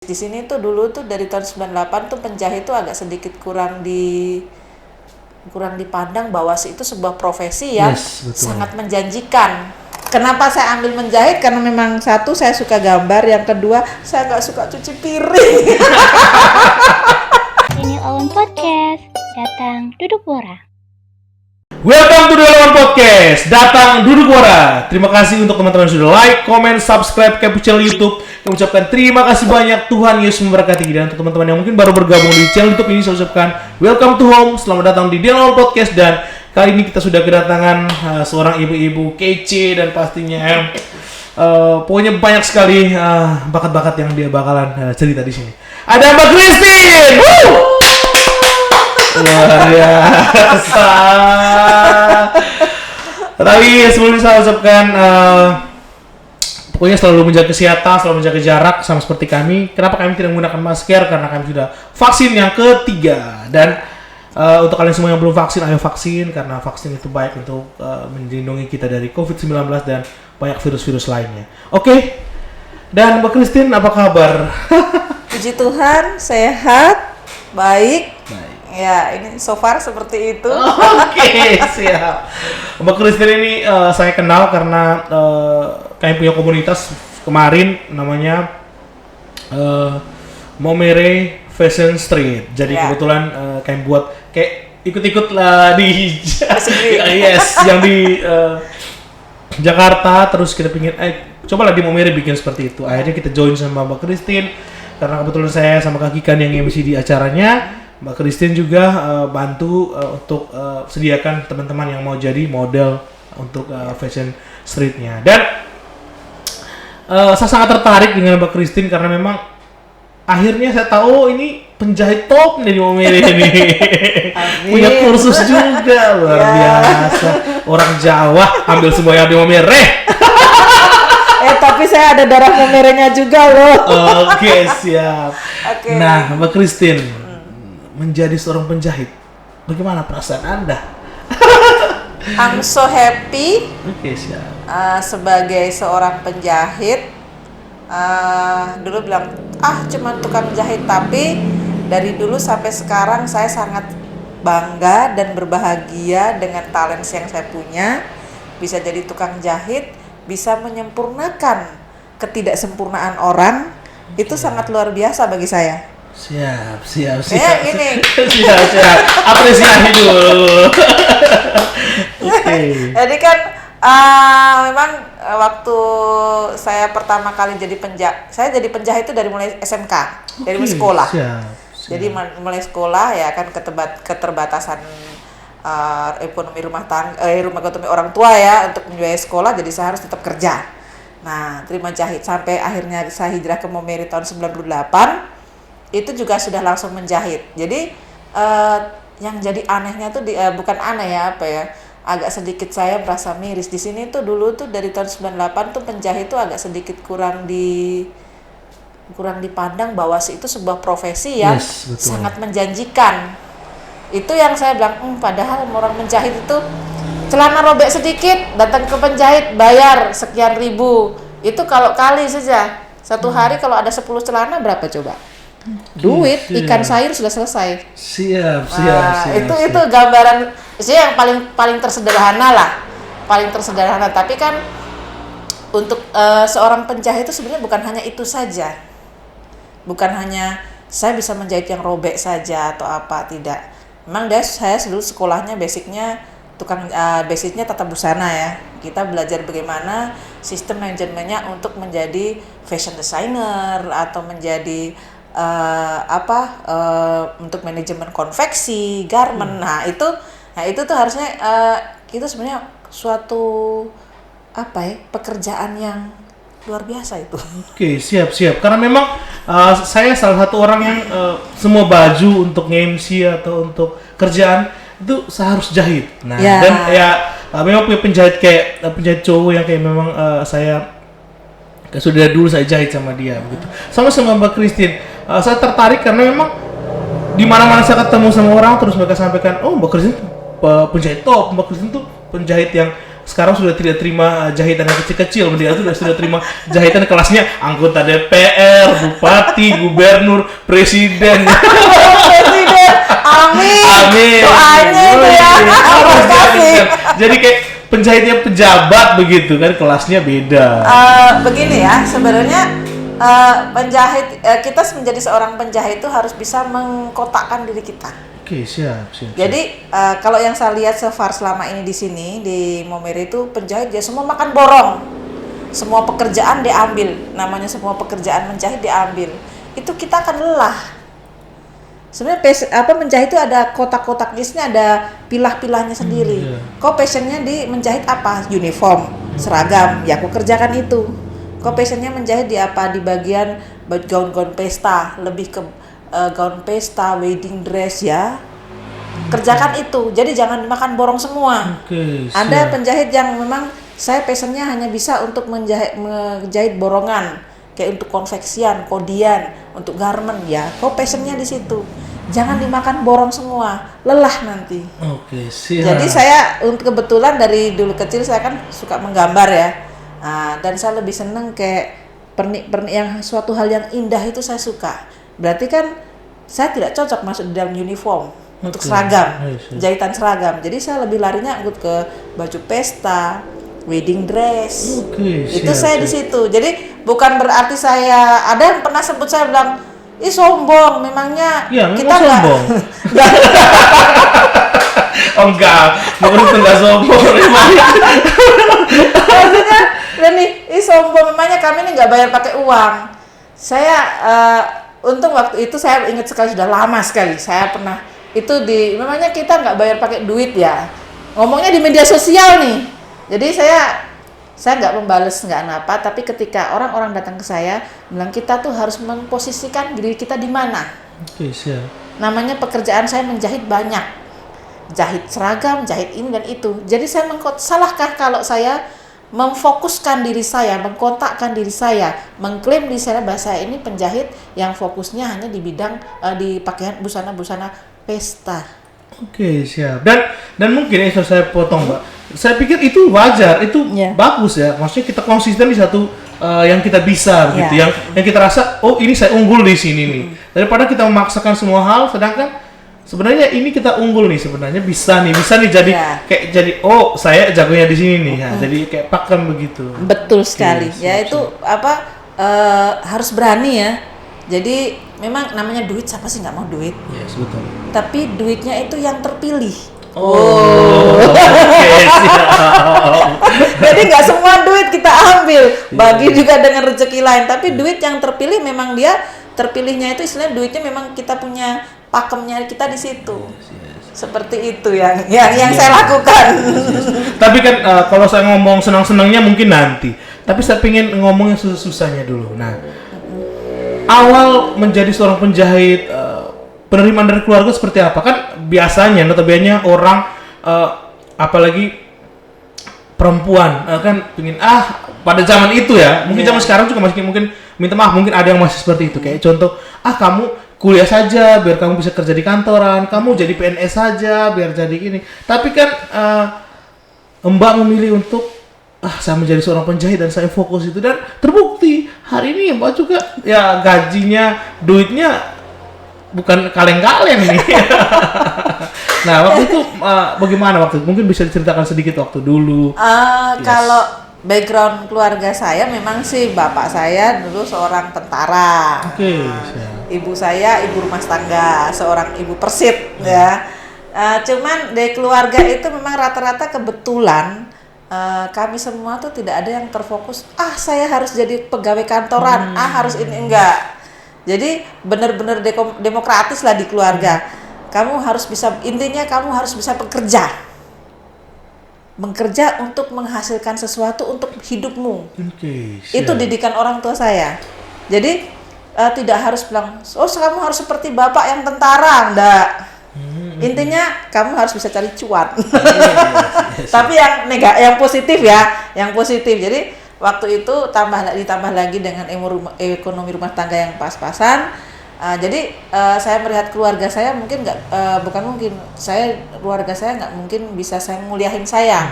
Di sini tuh dulu tuh dari tahun 98 tuh penjahit tuh agak sedikit kurang dipandang bahwa itu sebuah profesi yang sangat menjanjikan. Kenapa saya ambil menjahit? Karena memang satu, saya suka gambar, yang kedua saya nggak suka cuci piring. Ini Owen Podcast, datang duduk bora. Welcome to the Owen Podcast, datang duduk bora. Terima kasih untuk teman-teman yang sudah like, comment, subscribe ke channel YouTube. Kami ucapkan terima kasih banyak, Tuhan Yesus memberkati. Dan untuk teman-teman yang mungkin baru bergabung di channel YouTube ini, saya ucapkan welcome to home, selamat datang di Owen Podcast. Dan kali ini kita sudah kedatangan seorang ibu-ibu kece dan pastinya pokoknya banyak sekali bakat-bakat yang dia bakalan cerita di sini. Ada Mbak Christine. Luar biasa. Tapi sebelumnya saya ucapkan pokoknya selalu menjaga kesehatan, selalu menjaga jarak sama seperti kami. Kenapa kami tidak menggunakan masker? Karena kami sudah vaksin yang ketiga. Dan untuk kalian semua yang belum vaksin, ayo vaksin, karena vaksin itu baik untuk melindungi kita dari COVID-19 dan banyak virus-virus lainnya. Oke. Dan Mbak Christine, apa kabar? Puji Tuhan, sehat, baik. Ya, ini so far seperti itu. Oke, siap. Mbak Christine ini saya kenal karena kami punya komunitas kemarin namanya Momere Fashion Street. Jadi kebetulan kami buat kayak ikut-ikut lah di yes, yang di Jakarta. Terus kita pingin cobalah di Momere bikin seperti itu. Akhirnya kita join sama Mbak Christine karena kebetulan saya sama Kak Kikan yang MC di acaranya. Mbak Christine juga bantu untuk sediakan teman-teman yang mau jadi model untuk fashion streetnya. Dan saya sangat tertarik dengan Mbak Christine karena memang akhirnya saya tahu ini penjahit top nih di Momere ini. Punya kursus juga, luar biasa. Orang Jawa ambil semua yang di Momere. Tapi saya ada darah Momerenya juga loh. Oke, siap. Okay. Nah, Mbak Christine, menjadi seorang penjahit, bagaimana perasaan Anda? I'm so happy. Oke, siap. Sebagai seorang penjahit, dulu bilang cuma tukang jahit, tapi dari dulu sampai sekarang saya sangat bangga dan berbahagia dengan talent yang saya punya. Bisa jadi tukang jahit, bisa menyempurnakan ketidaksempurnaan orang. Itu sangat luar biasa bagi saya. Siap. Gini. Siap. Apresiasi dulu. Okay. Jadi kan memang waktu saya pertama kali saya jadi penjahit itu dari mulai SMK, dari sekolah. Siap. Jadi mulai sekolah ya kan keterbatasan ekonomi rumah ekonomi orang tua ya untuk membiayai sekolah, jadi saya harus tetap kerja. Nah, terima jahit sampai akhirnya saya hijrah ke Momere tahun 98. Itu juga sudah langsung menjahit. Jadi yang jadi anehnya tuh bukan aneh ya, agak sedikit saya merasa miris. Di sini tuh dulu tuh dari tahun 98 tuh penjahit tuh agak sedikit kurang dipandang bahwa itu sebuah profesi yang sangat menjanjikan. Itu yang saya bilang, padahal orang menjahit itu celana robek sedikit, datang ke penjahit bayar sekian ribu. Itu kalau kali saja satu hari kalau ada 10 celana berapa coba? Duit, ikan sayur sudah selesai. Siap. Itu gambaran yang paling tersederhana lah, Tapi kan untuk seorang penjahit itu sebenarnya bukan hanya itu saja, bukan hanya saya bisa menjahit yang robek saja atau apa, tidak. Memang saya dulu sekolahnya basicnya tata busana ya. Kita belajar bagaimana sistem manajemennya untuk menjadi fashion designer atau menjadi untuk manajemen konveksi, garment. Nah itu tuh harusnya itu sebenarnya suatu pekerjaan yang luar biasa itu. Oke, siap. Karena memang saya salah satu orang yang semua baju untuk MC atau untuk kerjaan itu saya harus jahit. Nah, dan memang punya penjahit kayak penjahit cowok yang kayak memang saya sudah dulu saya jahit sama dia begitu. Sama Mbak Christine. Saya tertarik karena memang di mana-mana saya ketemu sama orang terus mereka sampaikan, Mbak Christine penjahit top, Mbak Christine tuh penjahit yang sekarang sudah tidak terima jahitan yang kecil-kecil, dia sudah terima jahitan kelasnya anggota DPR, bupati, gubernur, presiden. Presiden, amin. Doanya itu ya. Terima kasih. Jadi kayak penjahitnya pejabat begitu kan, kelasnya beda. Begini ya, sebenarnya penjahit kita menjadi seorang penjahit itu harus bisa mengkotakkan diri kita. Oke, siap. Jadi kalau yang saya lihat so far selama ini di sini di Momere itu penjahit ya semua makan borong. Semua pekerjaan diambil, namanya semua pekerjaan menjahit diambil. Itu kita akan lelah. Sebenarnya menjahit itu ada kotak-kotaknya, sini ada pilah-pilahnya sendiri. Kok passionnya di menjahit apa? Uniform, seragam, ya aku kerjakan itu. Kok passionnya menjahit di apa? Di bagian gaun-gaun pesta, lebih ke gaun pesta, wedding dress ya. Kerjakan itu. Jadi jangan dimakan borong semua. Ada penjahit yang memang saya passionnya hanya bisa untuk menjahit borongan. Kayak untuk konveksian, kodian, untuk garment ya. Kok passionnya di situ. Jangan dimakan borong semua, lelah nanti. Oke, siap. Jadi saya untuk kebetulan dari dulu kecil saya kan suka menggambar ya. Dan saya lebih seneng kayak pernik-pernik yang suatu hal yang indah itu saya suka. Berarti kan saya tidak cocok masuk di dalam uniform untuk seragam, jahitan seragam. Jadi saya lebih larinya ikut ke baju pesta, wedding dress. Itu saya di situ. Jadi bukan berarti saya ada yang pernah sebut saya bilang, "Ih sombong, memangnya ya, kita sombong." Oh enggak sombong. Maksudnya, ih sombong, memangnya kami ini nggak bayar pakai uang. Saya untung waktu itu saya ingat sekali, sudah lama sekali. Saya pernah itu memangnya kita nggak bayar pakai duit ya. Ngomongnya di media sosial nih. Jadi saya nggak membales nggak apa, tapi ketika orang-orang datang ke saya bilang kita tuh harus memposisikan diri kita di mana. Oke, siap. Namanya pekerjaan saya menjahit banyak, jahit seragam, jahit ini dan itu. Jadi saya salahkah kalau saya memfokuskan diri saya, mengkontakkan diri saya, mengklaim diri saya bahwa saya ini penjahit yang fokusnya hanya di bidang di pakaian busana-busana pesta. Oke, siap. Dan mungkin saya potong, Mbak. Saya pikir itu wajar, itu bagus ya. Maksudnya kita konsisten di satu yang kita bisa gitu, yang kita rasa oh ini saya unggul di sini nih. Daripada kita memaksakan semua hal, sedangkan sebenarnya ini kita unggul nih, sebenarnya bisa nih jadi kayak jadi oh saya jagonya di sini nih. Jadi kayak pakem begitu. Betul sekali. Itu harus berani ya. Jadi memang namanya duit, siapa sih nggak mau duit? Yes, betul. Tapi duitnya itu yang terpilih. Jadi nggak semua duit kita ambil, bagi juga dengan rezeki lain. Tapi duit yang terpilih memang dia terpilihnya itu istilahnya duitnya memang kita punya pakemnya kita di situ. Seperti itu yang saya lakukan. Tapi kan kalau saya ngomong senang-senangnya mungkin nanti. Tapi saya pengen ngomong yang susah-susahnya dulu. Nah, awal menjadi seorang penjahit, penerimaan dari keluarga seperti apa? Kan biasanya notabene orang apalagi perempuan kan pengen pada zaman itu ya, mungkin zaman sekarang juga masih mungkin minta maaf, mungkin ada yang masih seperti itu. Kayak contoh, kamu kuliah saja biar kamu bisa kerja di kantoran, kamu jadi PNS saja biar jadi gini. Tapi kan Mbak memilih untuk saya menjadi seorang penjahit dan saya fokus itu, dan terbukti hari ini Mbak juga ya gajinya, duitnya bukan kaleng-kaleng nih. Nah, waktu itu bagaimana waktu itu? Mungkin bisa diceritakan sedikit waktu dulu. Kalau background keluarga saya memang sih bapak saya dulu seorang tentara. Ibu saya ibu rumah tangga, seorang ibu persit ya. Cuman dari keluarga itu memang rata-rata kebetulan kami semua tuh tidak ada yang terfokus. Saya harus jadi pegawai kantoran. Harus ini enggak. Jadi benar-benar demokratis lah di keluarga. Kamu harus bisa, intinya kamu harus bisa bekerja untuk menghasilkan sesuatu untuk hidupmu. Itu didikan orang tua saya. Jadi tidak harus bilang, kamu harus seperti bapak yang tentara, enggak. Intinya kamu harus bisa cari cuan. Tapi yang positif ya, yang positif. Jadi waktu itu ditambah lagi dengan ekonomi rumah tangga yang pas-pasan. Jadi saya melihat keluarga saya mungkin keluarga saya nggak mungkin bisa saya muliahin saya.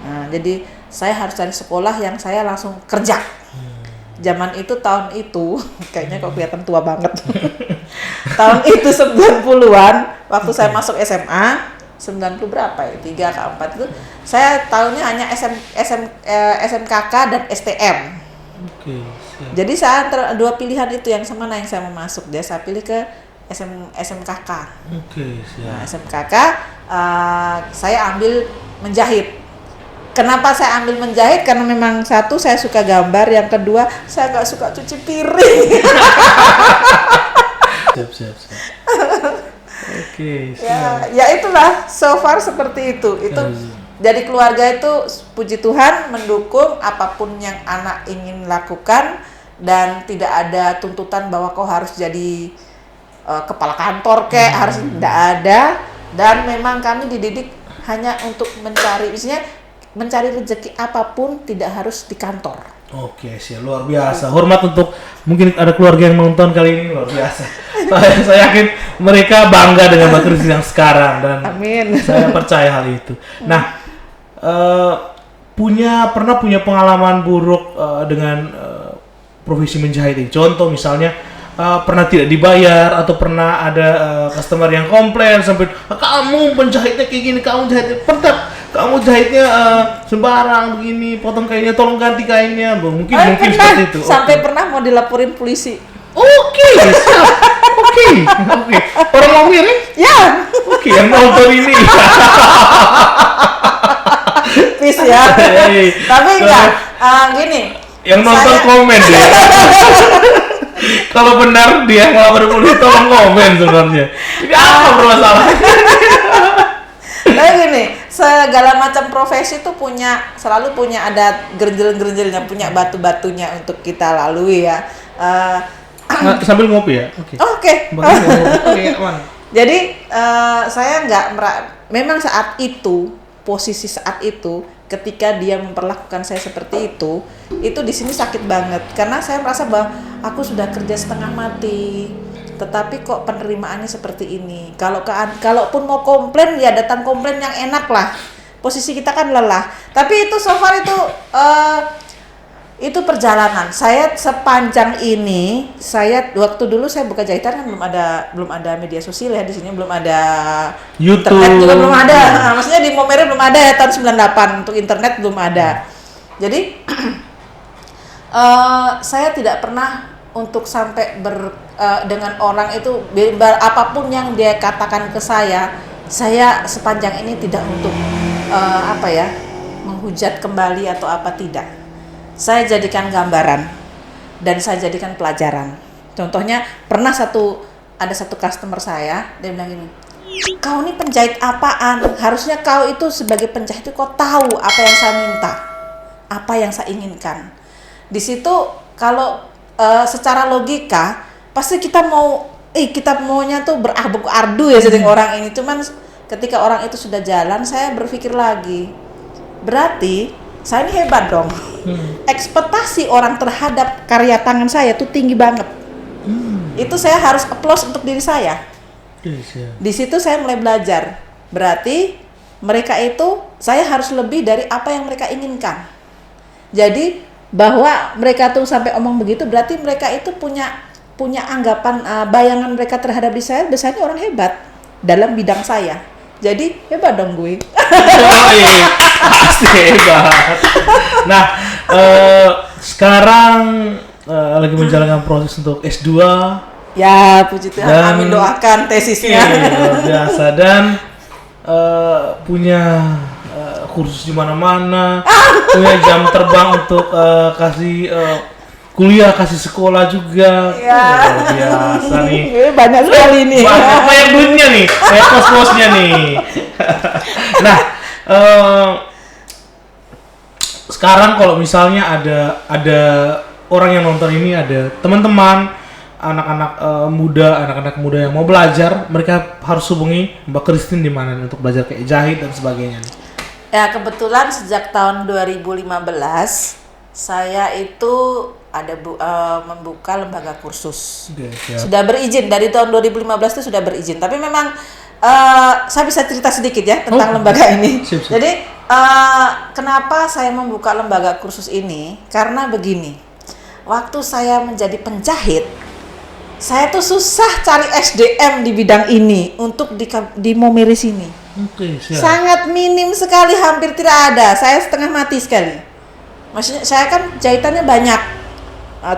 Nah, jadi saya harus cari sekolah yang saya langsung kerja. Zaman itu tahun itu kayaknya kok kelihatan tua banget. Tahun itu 90-an waktu saya masuk SMA 90 berapa ya? 3 ke 4 itu saya tahunya hanya SMKK dan STM. Oke, siap. Jadi saya antara dua pilihan itu yang mana yang saya mau masuk. Dia saya pilih ke SMKK. Oke, Nah, siap. SMKK saya ambil menjahit. Kenapa saya ambil menjahit? Karena memang satu saya suka gambar, yang kedua saya nggak suka cuci piring. Siap. Oke, ya, siap. ya itulah so far seperti itu. Jadi keluarga itu puji Tuhan mendukung apapun yang anak ingin lakukan dan tidak ada tuntutan bahwa kau harus jadi kepala kantor harus tidak ada, dan memang kami dididik hanya untuk mencari rezeki apapun, tidak harus di kantor. Oke, siap, luar biasa. Hormat untuk mungkin ada keluarga yang menonton kali ini, luar biasa. Saya yakin mereka bangga dengan Mbak Christine yang sekarang dan Amin. saya percaya hal itu. Nah, pernah punya pengalaman buruk dengan profesi menjahit ini. Contoh misalnya pernah tidak dibayar atau pernah ada customer yang komplain sampai kamu penjahitnya kayak gini, kamu jahitnya sembarang begini, potong kainnya, tolong ganti kainnya. Mungkin seperti itu. Sampai pernah mau dilaporin polisi. Oke, siap. Oke. Orang mau mirip? Ya. Oke, yang nonton ini. Peace ya. Tapi enggak, gini. Yang nonton komen deh. Kalau benar dia ngelapor polisi, tolong komen sebenarnya. Ini apa permasalahannya? Tapi gini, segala macam profesi itu selalu punya ada gerenjel-gerenjelnya, punya batu-batunya untuk kita lalui ya. Sambil ngopi ya? Oke. Oke. Jadi saya memang posisi saat itu ketika dia memperlakukan saya seperti itu di sini sakit banget karena saya merasa bahwa aku sudah kerja setengah mati, tetapi kok penerimaannya seperti ini. Kalaupun mau komplain ya datang komplain yang enak lah. Posisi kita kan lelah. Tapi itu so far itu perjalanan saya sepanjang ini. Waktu dulu saya buka jahitan kan belum ada media sosial ya, di sini belum ada YouTube, internet juga belum ada. Nah, maksudnya di Momere belum ada ya, tahun 98 untuk internet belum ada. Jadi saya tidak pernah untuk sampai dengan orang itu apapun yang dia katakan ke saya sepanjang ini tidak untuk menghujat kembali atau apa, tidak. Saya jadikan gambaran dan saya jadikan pelajaran. Contohnya pernah ada satu customer saya, dia bilang gini, kau ini penjahit apaan? Harusnya kau itu sebagai penjahit itu kau tahu apa yang saya minta, apa yang saya inginkan. Di situ kalau secara logika pasti kita maunya tuh berardu ya sedang orang ini. Cuman ketika orang itu sudah jalan, saya berpikir lagi, berarti saya ini hebat dong. Ekspektasi orang terhadap karya tangan saya tuh tinggi banget. Itu saya harus applause untuk diri saya. Di situ saya mulai belajar. Berarti mereka itu saya harus lebih dari apa yang mereka inginkan. Jadi bahwa mereka tuh sampai omong begitu, berarti mereka itu punya anggapan bayangan mereka terhadap diri saya, biasanya orang hebat dalam bidang saya. Jadi hebat dong gue. Pasti hebat. Nah, sekarang lagi menjalankan proses untuk S2. Ya, puji Tuhan, amin, doakan tesisnya. Luar biasa dan punya kursus di mana-mana, punya jam terbang untuk kasih kuliah, kasih sekolah juga. Ya. Luar biasa nih. Banyak sekali nih. Banyak duitnya nih, banyak kos-kosnya nih. Nah, sekarang kalau misalnya ada orang yang nonton ini, ada teman-teman anak-anak muda yang mau belajar, mereka harus hubungi Mbak Christine di mana untuk belajar kayak jahit dan sebagainya. Ya, kebetulan sejak tahun 2015 saya itu membuka lembaga kursus. Sudah berizin dari tahun 2015 itu sudah berizin. Tapi memang saya bisa cerita sedikit ya tentang lembaga ini. Siap. Jadi Kenapa saya membuka lembaga kursus ini? Karena begini, waktu saya menjadi penjahit, saya tuh susah cari SDM di bidang ini untuk di Momere sini. Oke, siap. Sangat minim sekali, hampir tidak ada. Saya setengah mati sekali. Maksudnya saya kan jahitannya banyak,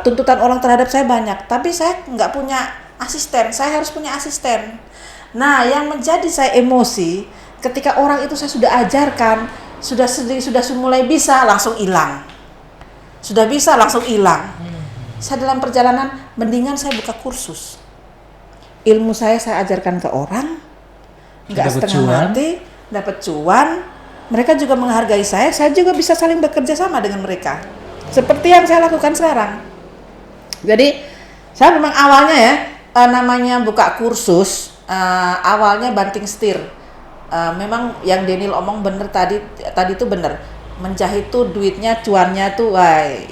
tuntutan orang terhadap saya banyak, tapi saya nggak punya asisten. Saya harus punya asisten. Nah, yang menjadi saya emosi ketika orang itu saya sudah ajarkan, sudah mulai bisa langsung hilang. Sudah bisa langsung hilang. Saya dalam perjalanan mendingan saya buka kursus. Ilmu saya ajarkan ke orang, nggak setengah mati, dapat cuan. Mereka juga menghargai saya juga bisa saling bekerja sama dengan mereka. Seperti yang saya lakukan sekarang. Jadi, saya memang awalnya namanya buka kursus, awalnya banting setir. Memang yang Daniel omong bener tadi itu bener. Menjahit tuh duitnya, cuannya tuh,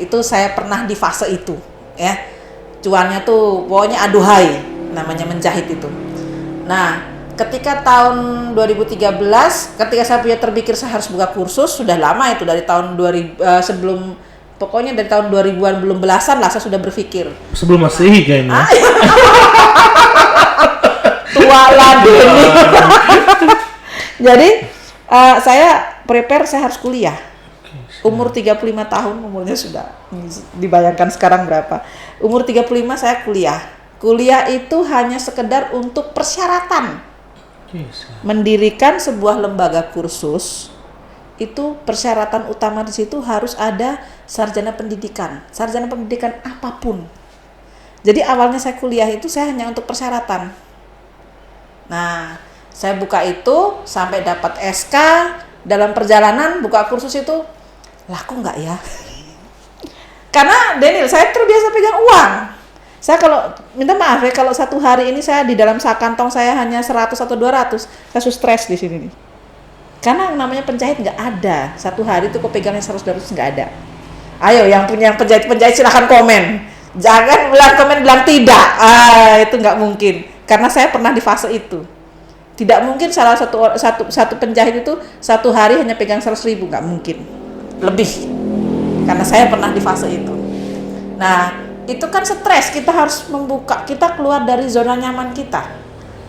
itu saya pernah di fase itu, ya. Cuannya tuh pokoknya aduhai, namanya menjahit itu. Nah, ketika tahun 2013, ketika saya punya terpikir saya harus buka kursus, sudah lama itu dari tahun 2000 pokoknya dari tahun 2000-an belum belasan lah saya sudah berpikir. Sebelum Masehi kayaknya. Tua lah Daniel. Jadi saya prepare, saya harus kuliah. Umur 35 tahun umurnya sudah, dibayangkan sekarang berapa. Umur 35 saya kuliah. Kuliah itu hanya sekedar untuk persyaratan. Mendirikan sebuah lembaga kursus, itu persyaratan utama di situ harus ada sarjana pendidikan. Sarjana pendidikan apapun. Jadi awalnya saya kuliah itu saya hanya untuk persyaratan. Nah, saya buka itu sampai dapat SK. Dalam perjalanan buka kursus itu laku nggak ya? Karena Daniel, saya terbiasa pegang uang. Saya kalau minta maaf ya, kalau satu hari ini saya di dalam kantong saya hanya 100 atau 200, saya stres di sini nih. Karena yang namanya penjahit nggak ada. Satu hari itu kok pegangnya 100-200 nggak ada. Ayo yang punya penjahit silahkan komen. Jangan bilang tidak. Itu nggak mungkin. Karena saya pernah di fase itu. Tidak mungkin salah satu penjahit itu satu hari hanya pegang 100.000, nggak mungkin. Lebih. Karena saya pernah di fase itu. Nah, itu kan stres, kita harus kita keluar dari zona nyaman kita.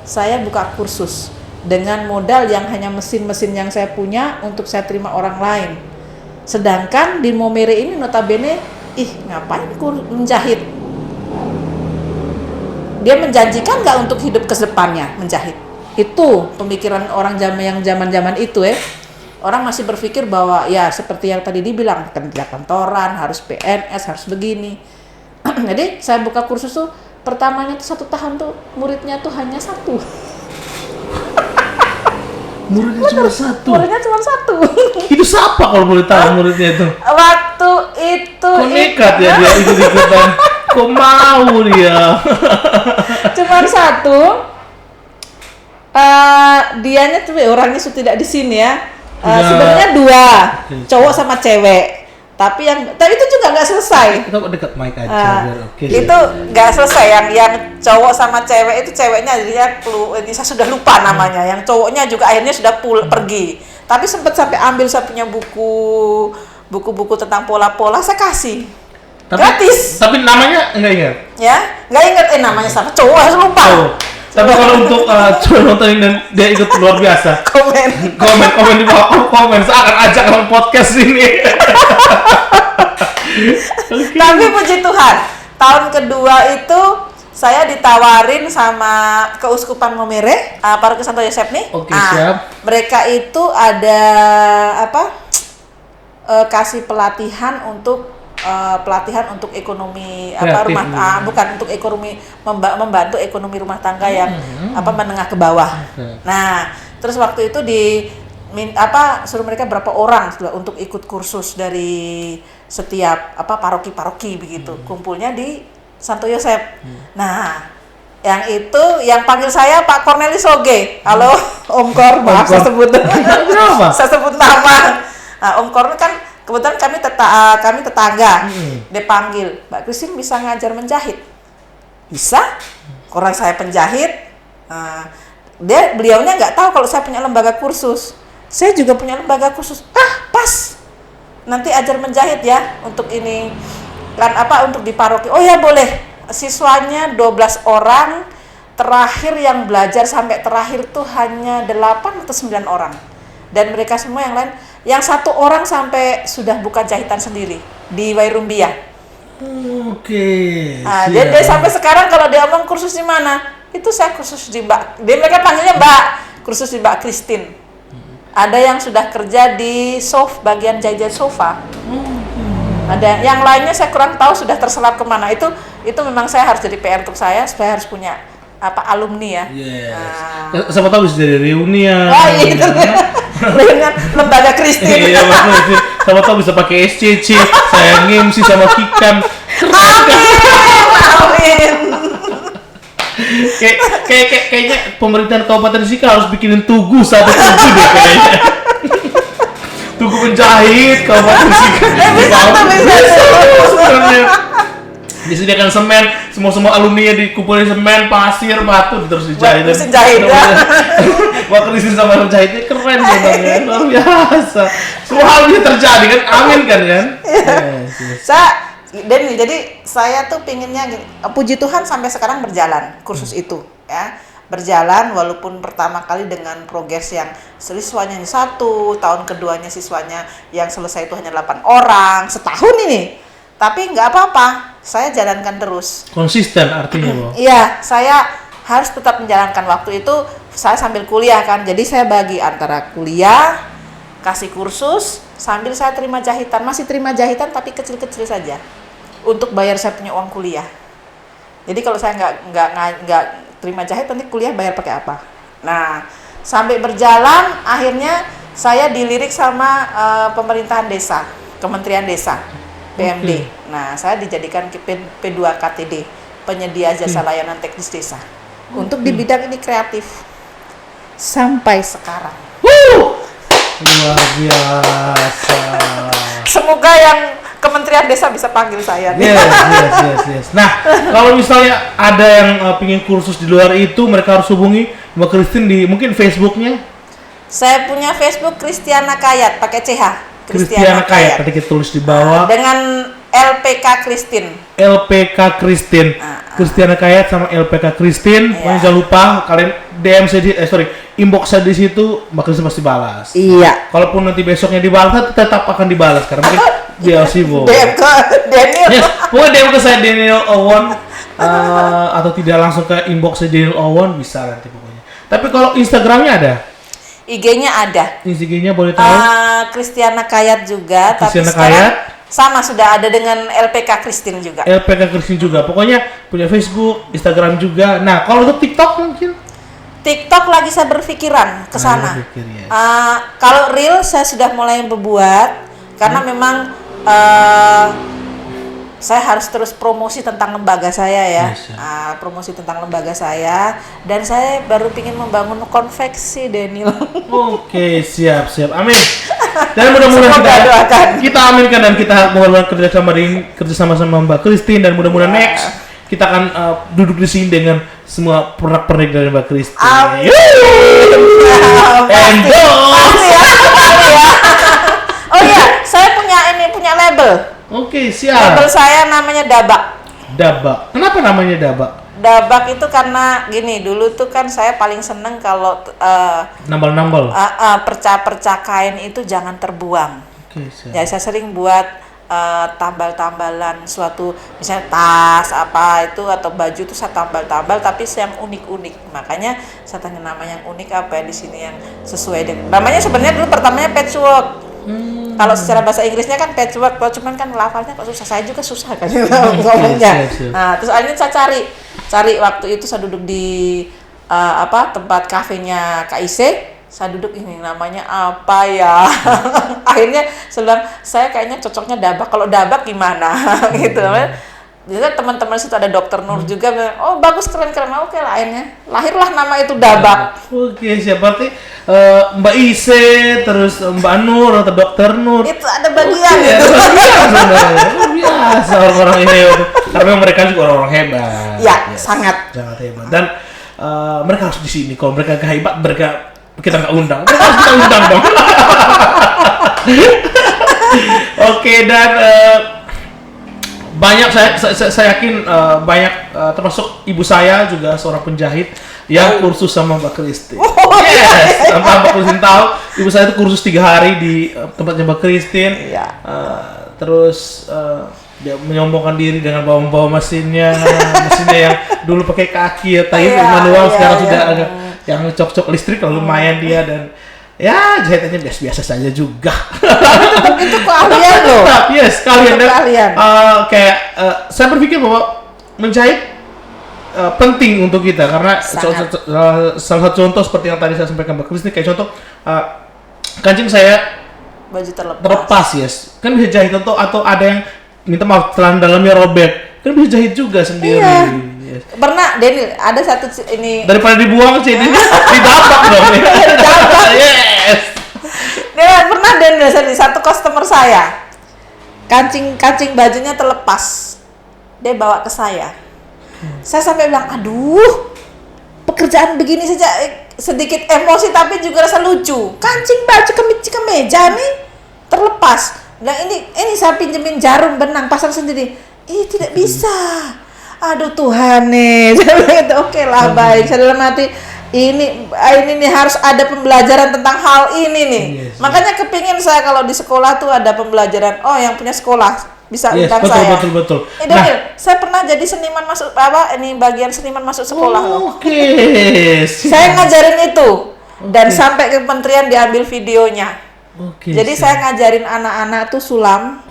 Saya buka kursus dengan modal yang hanya mesin-mesin yang saya punya untuk saya terima orang lain. Sedangkan di Momere ini notabene, ngapain menjahit? Dia menjanjikan nggak untuk hidup ke depannya menjahit? Itu pemikiran orang zaman itu ya. Orang masih berpikir bahwa ya seperti yang tadi dibilang, kerja kantoran, harus PNS, harus begini. Jadi saya buka kursus tuh pertamanya tuh 1 tahun tuh muridnya tuh hanya 1. Muridnya cuma 1. Muridnya cuma 1. Itu siapa kalau boleh tahu muridnya itu? Waktu itu Kok nekat ya dia ikut-ikutan? Kok mau dia? Cuma 1. Dianya tuh orangnya sudah tidak di sini ya. Sebenarnya 2, cowok sama cewek. Tapi itu juga nggak selesai. Kita dekat mic aja biar oke. Itu nggak selesai. Yang cowok sama cewek itu ceweknya dia ini saya sudah lupa namanya. Yang cowoknya juga akhirnya sudah pergi. Tapi sempat sampai ambil saya punya buku-buku tentang pola-pola saya kasih. Gratis. Tapi namanya nggak ingat. Ya, nggak ingat namanya siapa. Cowok harus lupa. Tapi kalau untuk cowok nontonin dan dia ikut luar biasa. Komen di bawah komen. Saya akan ajak dalam podcast ini. Okay. Tapi puji Tuhan, tahun kedua itu saya ditawarin sama Keuskupan Momere, Paroki Santo Yosef nih. Oke, siap. Mereka itu ada kasih pelatihan untuk ekonomi bukan untuk ekonomi membantu ekonomi rumah tangga yang menengah ke bawah. Nah, terus waktu itu suruh mereka berapa orang untuk ikut kursus dari setiap paroki begitu. Kumpulnya di Santo Yosef. Nah, yang panggil saya Pak Cornelis Oge. Halo Om Kor, maaf saya sebut nama. Nah, Om Kor kan kebetulan kami tetangga. Dia panggil, Mbak Christine bisa ngajar menjahit? Bisa. Orang saya penjahit. Beliaunya nggak tahu kalau saya punya lembaga kursus. saya juga punya lembaga khusus. Pas nanti ajar menjahit ya untuk ini kan untuk di paroki. Oh ya boleh, siswanya 12 orang, terakhir yang belajar sampai terakhir tuh hanya 8 atau 9 orang, dan mereka semua yang lain, yang 1 orang sampai sudah buka jahitan sendiri di Wairumbia. Oke. Dia sampai sekarang kalau dia omong kursus di mana, itu saya kursus di Mbak, mereka panggilnya Mbak, kursus di Mbak Christine. Ada yang sudah kerja di bagian jahit sofa. Ada yang lainnya saya kurang tahu sudah terselap kemana. Itu memang saya harus jadi PR untuk saya supaya harus punya alumni ya. Yes. Siapa tahu bisa jadi reuni ya. Itu dengan lembaga Kristen. Iya betul. Siapa tahu bisa pakai SCC. Saya ngemsi sama Kikan. Amin. Kayaknya pemerintahan Kabupaten Sika harus bikinin tugu satu tugu deh kayaknya. Tugu penjahit Kabupaten Sika. Bisa. Disediakan semen, semua alumni dikumpulin semen, pasir, batu terus dijahit. Mesin jahit ya. Waktu di sini sama jahitnya keren sebenarnya, luar biasa. Semua hal bisa terjadi kan, amin kan? Yes. Jadi saya tuh pinginnya gini, puji Tuhan sampai sekarang berjalan kursus itu ya. Berjalan walaupun pertama kali dengan progres yang siswanya 1, tahun keduanya siswanya yang selesai itu hanya 8 orang, setahun ini. Tapi nggak apa-apa, saya jalankan terus. Konsisten artinya loh. Iya, saya harus tetap menjalankan. Waktu itu saya sambil kuliah kan, jadi saya bagi antara kuliah, kasih kursus, sambil saya terima jahitan. Masih terima jahitan tapi kecil-kecil saja untuk bayar saya punya uang kuliah. Jadi kalau saya nggak terima jahit, nanti kuliah bayar pakai apa? Nah, sampai berjalan, akhirnya saya dilirik sama pemerintahan desa, Kementerian Desa. PMD. Nah, saya dijadikan P2 KTD, penyedia jasa layanan teknis desa. Untuk di bidang ini kreatif. Sampai sekarang. Luar biasa. Semoga yang Kementerian Desa bisa panggil saya. Yes. Nah, kalau misalnya ada yang pingin kursus di luar itu, mereka harus hubungi Mbak Christine di mungkin Facebooknya. Saya punya Facebook Kristiana Kayat, pakai CH. Kristiana Kayat, tadi kita tulis di bawah. Dengan LPK Christine. LPK Christine. Kristiana Kayat sama LPK Christine. Pokoknya jangan lupa kalian DM saya inbox saya di situ, Mbak Christine pasti balas. Iya. Kalaupun nanti besoknya dibalas, tetap akan dibalas karena mungkin dia sibuk. DM ke Daniel. Yes, pokoknya DM ke saya Daniel Owon atau tidak langsung ke inbox saya Daniel Owon bisa nanti pokoknya. Tapi kalau Instagramnya ada? IG-nya ada. IG-nya boleh tahu? Kristiana Kayat juga. Kristiana tapi sekarang Kayat. Sama sudah ada dengan LPK Christine juga. LPK Christine juga. Pokoknya punya Facebook, Instagram juga. Nah, kalau untuk TikTok mungkin? TikTok lagi saya berpikiran ke sana. Yes. Kalau reel saya sudah mulai berbuat karena memang saya harus terus promosi tentang lembaga saya ya. Yes, promosi tentang lembaga saya, dan saya baru ingin membangun konveksi, Daniel. Oke, siap. Amin. Dan mudah-mudahan kita aminkan dan kita mohon kerjasama sama Mbak Christine, dan mudah-mudahan next kita akan duduk di sini dengan semua pernak-pernik dari Mbak Christine. Amin. Endorse. Oh iya, saya punya label. Oke, siap. Label saya namanya Dabak. Dabak. Kenapa namanya Dabak? Dabak itu karena gini, dulu tuh kan saya paling seneng kalau nambal-nambal. Perca kain itu jangan terbuang. Oke, siap. Ya, saya sering buat tambal-tambalan suatu, misalnya tas apa itu atau baju itu saya tambal-tambal tapi yang unik-unik. Makanya saya tanya nama yang unik apa ya di sini yang sesuai dengan namanya. Sebenarnya dulu pertamanya patchwork. Kalau secara bahasa Inggrisnya kan patchwork, cuman kan lafalnya kok susah. Saya juga susah kan ngomongnya. Nah, terus akhirnya saya cari waktu itu saya duduk di tempat kafenya KIC. Saya duduk ini namanya apa ya? Akhirnya saya kayaknya cocoknya Dabak. Kalau Dabak gimana? Gitu. Jadi teman-teman situ ada Dokter Nur juga bilang, oh bagus, keren. Oke lah, akhirnya lahirlah nama itu Dabak. Oke, siap. Berarti Mbak Ise, terus Mbak Nur atau Dokter Nur. Itu ada bagian gitu. Sebenarnya biasa orang-orang ini. Karena mereka juga orang-orang hebat. Ya, sangat hebat. Dan mereka harus di sini. Kalau mereka gak hebat, mereka kita nggak undang. Berarti harus kita undang dong. Oke, dan banyak saya yakin banyak termasuk ibu saya juga seorang penjahit yang kursus sama Mbak Christine. Yes, tanpa Mbak Christine tahu, ibu saya itu kursus 3 hari di tempatnya Mbak Christine. Iya. Terus dia menyombongkan diri dengan bawa mesinnya yang dulu pakai kaki ya, manual, sekarang sudah agak yang cok-cok listrik, lalu lumayan dia, dan ya jahitannya biasa saja juga. Itu keahlian loh. Yes, kalian. Keahlian. Saya berpikir bahwa menjahit penting untuk kita, karena salah satu contoh seperti yang tadi saya sampaikan Mbak Christine, kayak contoh kancing saya baju terlepas, yes, kan bisa jahit, atau ada yang minta maaf celana dalamnya robek, kan bisa jahit juga sendiri. Iya. Yes. Pernah Daniel ada satu ini Daripada dibuang sih didapak dong. Yes. dia pernah Daniel, satu customer saya kancing bajunya terlepas, dia bawa ke saya. Saya sampai bilang, aduh, pekerjaan begini saja sedikit emosi tapi juga rasa lucu. Kancing baju kemeja nih terlepas. Nah ini saya pinjemin jarum benang pasang sendiri. Tidak bisa. Aduh Tuhan nih. Saya bilang itu oke lah, baik. Saya dalam hati ini nih harus ada pembelajaran tentang hal ini nih. Yes, makanya kepingin saya kalau di sekolah tuh ada pembelajaran. Oh, yang punya sekolah bisa undang saya. Betul. Saya pernah jadi seniman masuk bagian seniman masuk sekolah loh. Oke. Saya ngajarin itu dan sampai ke kementerian diambil videonya. Jadi saya ngajarin anak-anak tuh sulam.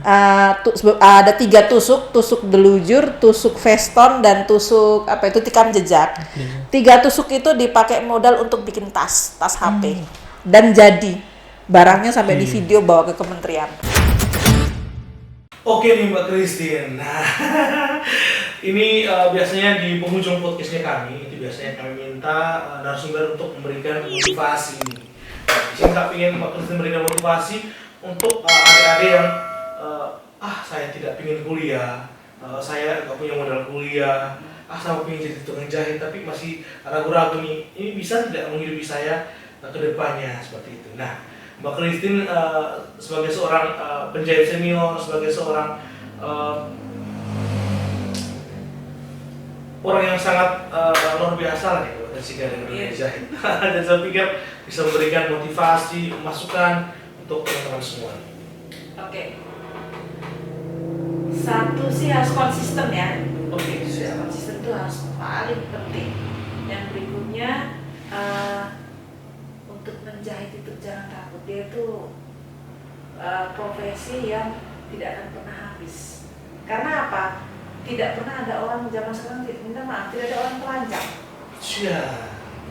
Ada 3 tusuk delujur, tusuk veston, dan tusuk tikam jejak. 3 tusuk itu dipakai modal untuk bikin tas HP. Dan jadi barangnya sampai di video bawa ke kementerian. Oke nih Mbak Christine. Nah, ini biasanya di penghujung podcastnya kami, itu biasanya kami minta narasumber untuk memberikan motivasi. Saya nggak ingin Mbak Christine memberikan motivasi untuk adik-adik yang saya tidak ingin kuliah, saya nggak punya modal kuliah, saya ingin jadi tukang jahit tapi masih ragu-ragu nih, ini bisa tidak menghidupi saya ke depannya, seperti itu. Nah, Mbak Christine sebagai seorang penjahit senior, sebagai seorang orang yang sangat luar biasa lah nih ketika dengan dunia jahit. Dan saya pikir bisa memberikan motivasi, masukan untuk teman-teman semua. Oke. Satu sih harus konsisten ya. Siap. Konsisten itu harus paling penting. Yang berikutnya untuk menjahit itu jangan takut, dia itu profesi yang tidak akan pernah habis. Karena apa? Tidak pernah ada orang zaman sekarang, minta maaf, tidak ada orang telanjang.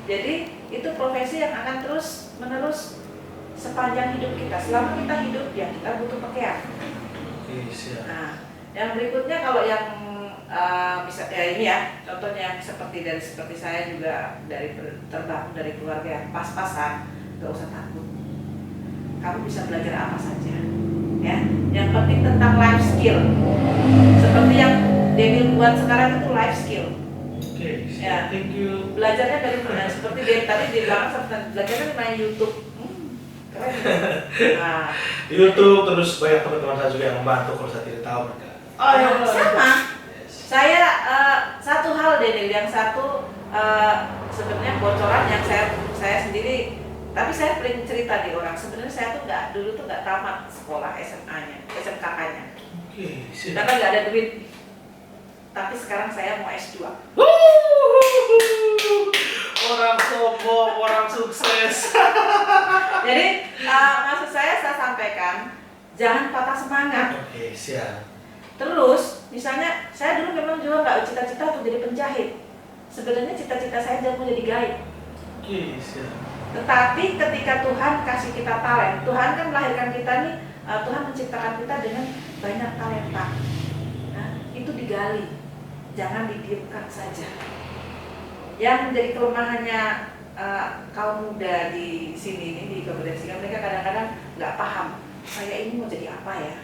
Jadi itu profesi yang akan terus menerus sepanjang hidup kita. Selama kita hidup ya kita butuh pakaian. Nah, yang berikutnya kalau yang bisa ini ya, contohnya seperti saya juga terbangun dari keluarga yang pas-pasan, nggak usah takut. Kamu bisa belajar apa saja, ya. Yang penting tentang life skill. Seperti yang Daniel buat sekarang itu life skill. Ya, thank you. Belajarnya dari mana? Seperti dia tadi di belakang belajarnya dari main YouTube. Keren. Nah, YouTube, terus banyak teman-teman saya juga yang membantu kalau saya tidak tahu mereka. Sama. Saya satu hal Daniel, yang satu sebenarnya bocoran yang saya sendiri, tapi saya paling cerita di orang. Sebenarnya saya tuh dulu tuh nggak tamat sekolah SMA-nya, SMKK-nya. Karena nggak ada duit. Tapi sekarang saya mau S2. Orang sombong, orang sukses. Jadi maksud saya sampaikan, jangan patah semangat. Siap. Terus, misalnya saya dulu memang juga nggak cita-cita untuk jadi penjahit. Sebenarnya cita-cita saya mau jadi guide. Siap. Tetapi ketika Tuhan kasih kita talent, Tuhan kan melahirkan kita nih, Tuhan menciptakan kita dengan banyak talenta. Nah, itu digali, jangan didiamkan saja. Yang menjadi kelemahannya kaum muda di sini ini di Kabupaten Singkawang, mereka kadang-kadang nggak paham, saya ini mau jadi apa ya,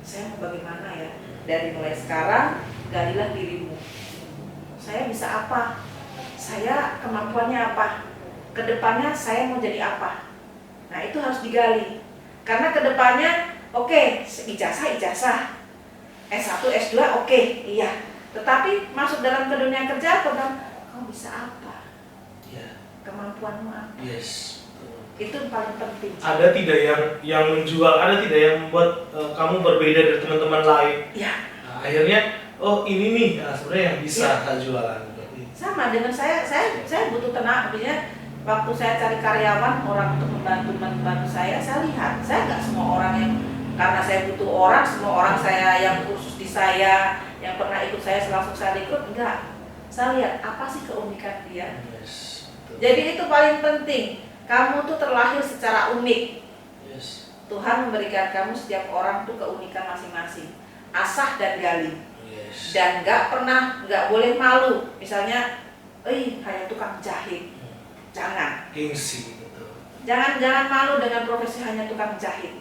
saya mau bagaimana ya. Dari mulai sekarang galilah dirimu, saya bisa apa, saya kemampuannya apa. kedepannya saya mau jadi apa. Nah itu harus digali. Karena kedepannya oke, ijazah, S1, S2 oke, iya. Tetapi masuk dalam ke dunia kerja, kamu bisa apa? Ya. Kemampuanmu apa? Yes. Itu paling penting. Ada tidak yang menjual, ada tidak yang membuat kamu berbeda dari teman-teman lain? Ya. Nah, akhirnya, oh ini nih sebenarnya yang bisa Ya. jualan. Sama dengan saya butuh tenang. Artinya waktu saya cari karyawan, orang untuk membantu saya lihat. Saya nggak semua orang yang, karena saya butuh orang, semua orang saya yang kursus di saya, yang pernah ikut saya langsung saya rekrut, enggak. Saya lihat apa sih keunikan dia. Yes. Jadi itu paling penting. Kamu tuh terlahir secara unik. Yes. Tuhan memberikan kamu setiap orang tuh keunikan masing-masing. Asah dan gali. Yes. Dan nggak boleh malu. Misalnya, kayak tukang jahit. Jangan. Gengsi gitu. Jangan malu dengan profesi hanya tukang jahit.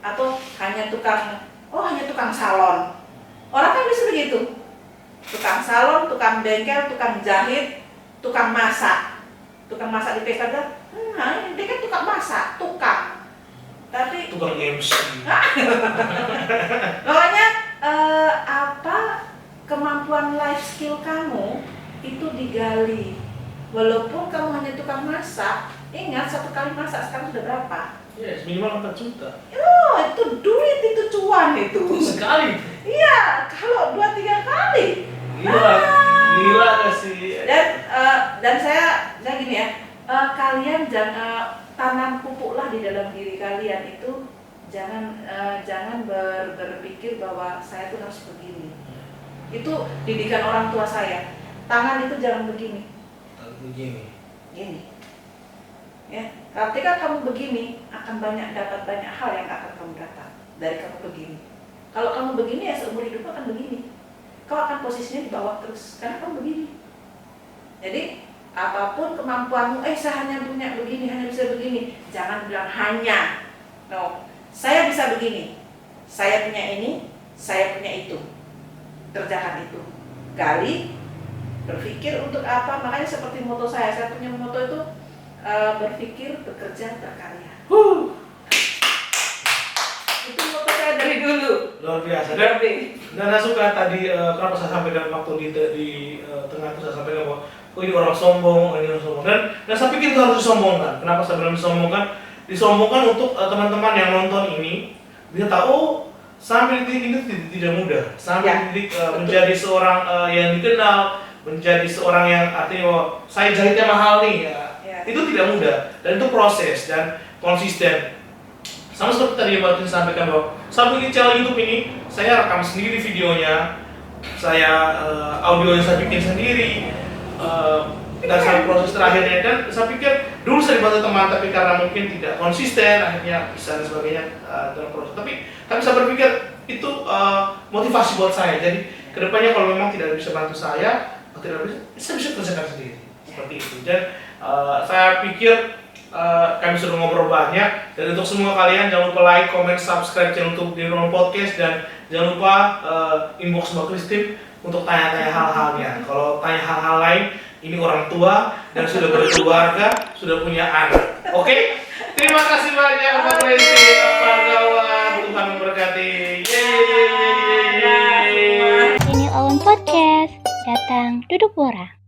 Atau hanya tukang salon. Orang kan bisa begitu. Tukang salon, tukang bengkel, tukang jahit, tukang masak. Tukang masak di pesta kan, dia kan tukang masak, tapi Tukang MC. pokoknya kemampuan life skill kamu itu digali. Walaupun kamu hanya tukang masak, ingat satu kali masak sekarang sudah berapa? Yes, minimal 4 juta. Oh, itu duit, itu cuan itu. Sekali. Iya, kalau 2-3 kali. Gila gak sih? Dan saya gini ya, kalian jangan tanam pupuklah di dalam diri kalian itu, jangan berpikir bahwa saya tuh harus begini. Itu didikan orang tua saya. Tangan itu jangan begini. Gini. Ya, ketika kamu begini akan dapat banyak hal yang akan kamu dapat dari kamu begini. Kalau kamu begini ya seumur hidup akan begini. Kau akan posisinya di bawah terus karena kamu begini. Jadi apapun kemampuanmu, saya hanya punya begini, hanya bisa begini. Jangan bilang hanya. No, saya bisa begini. Saya punya ini, saya punya itu. Kerjakan itu. Gali, berpikir untuk apa. Makanya seperti moto saya punya moto itu berpikir, bekerja, berkarya. Itu moto saya dari dulu. Luar biasa. Dan saya suka tadi kenapa saya sampaikan waktu di tengah itu saya sampaikan bahwa ini orang sombong, ini orang sombong. Dan saya pikir itu harus disombongkan. Kenapa saya bilang disombongkan? Disombongkan untuk teman-teman yang nonton ini, dia tahu sampai di titik itu tidak mudah. Sampai di titik menjadi seorang yang dikenal, menjadi seorang yang artinya saya jahitnya mahal nih ya. Itu tidak mudah dan itu proses dan konsisten. Sama seperti tadi yang baru saya sampaikan bahwa saya bikin channel YouTube ini, saya rekam sendiri videonya, saya audionya saya bikin sendiri, dan sampai proses terakhirnya. Dan saya pikir dulu saya dibantu teman, tapi karena mungkin tidak konsisten, akhirnya bisa dan sebagainya dalam proses. Tapi saya berpikir itu motivasi buat saya. Jadi kedepannya kalau memang tidak bisa bantu saya, tidak bisa kerjakan sendiri seperti itu. Dan saya pikir kami sudah ngobrol banyak, dan untuk semua kalian jangan lupa like, comment, subscribe channel YouTube di Ruang Podcast, dan jangan lupa inbox Mbak Christine untuk tanya-tanya hal-halnya. Kalau tanya hal-hal lain, ini orang tua dan sudah berkeluarga, sudah punya anak. Oke? Terima kasih banyak Mbak Christine, apa kawan? Tuhan memberkati. Ini Owen Podcast, datang duduk borak.